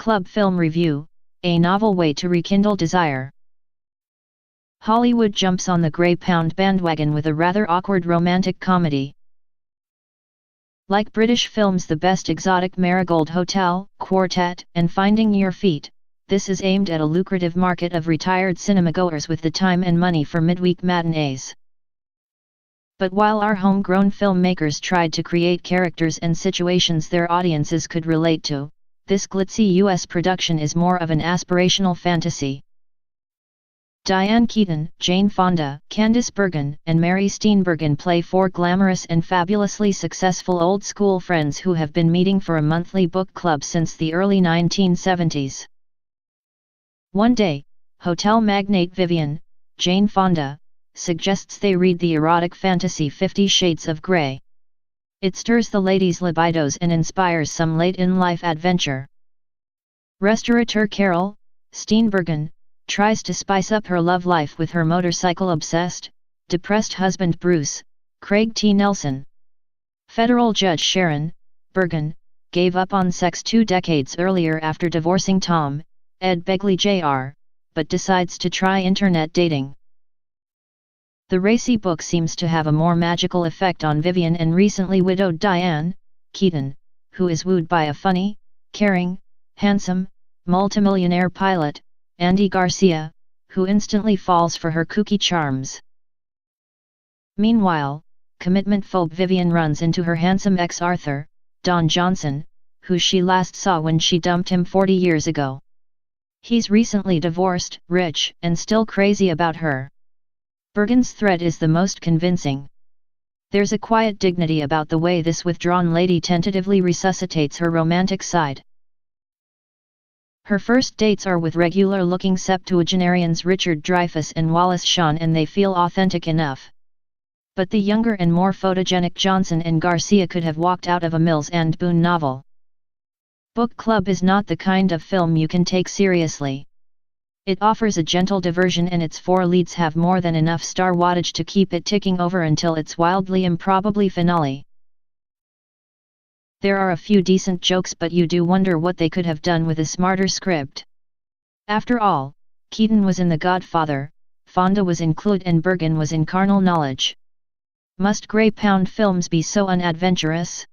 Club Film Review, a novel way to rekindle desire. Hollywood jumps on the grey pound bandwagon with a rather awkward romantic comedy. Like British films The Best, Exotic Marigold Hotel, Quartet, and Finding Your Feet, this is aimed at a lucrative market of retired cinemagoers with the time and money for midweek matinees. But while our homegrown filmmakers tried to create characters and situations their audiences could relate to, this glitzy US production is more of an aspirational fantasy. Diane Keaton, Jane Fonda, Candice Bergen, and Mary Steenburgen play four glamorous and fabulously successful old-school friends who have been meeting for a monthly book club since the early 1970s. One day, hotel magnate Vivien, Jane Fonda, suggests they read the erotic fantasy 50 Shades of Grey. It stirs the ladies' libidos and inspires some late-in-life adventure. Restaurateur Carol, Steenburgen, tries to spice up her love life with her motorcycle-obsessed, depressed husband Bruce, Craig T. Nelson. Federal Judge Sharon, Bergen, gave up on sex 2 decades earlier after divorcing Tom, Ed Begley Jr., but decides to try internet dating. The racy book seems to have a more magical effect on Vivien and recently widowed Diane, Keaton, who is wooed by a funny, caring, handsome, multimillionaire pilot, Andy Garcia, who instantly falls for her kooky charms. Meanwhile, commitment-phobe Vivien runs into her handsome ex-Arthur, Don Johnson, who she last saw when she dumped him 40 years ago. He's recently divorced, rich, and still crazy about her. Bergen's thread is the most convincing. There's a quiet dignity about the way this withdrawn lady tentatively resuscitates her romantic side. Her first dates are with regular-looking septuagenarians Richard Dreyfuss and Wallace Shawn, and they feel authentic enough. But the younger and more photogenic Johnson and Garcia could have walked out of a Mills Boon novel. Book Club is not the kind of film you can take seriously. It offers a gentle diversion, and its 4 leads have more than enough star wattage to keep it ticking over until its wildly improbably finale. There are a few decent jokes, but you do wonder what they could have done with a smarter script. After all, Keaton was in The Godfather, Fonda was in Clued, and Bergen was in Carnal Knowledge. Must grey pound films be so unadventurous?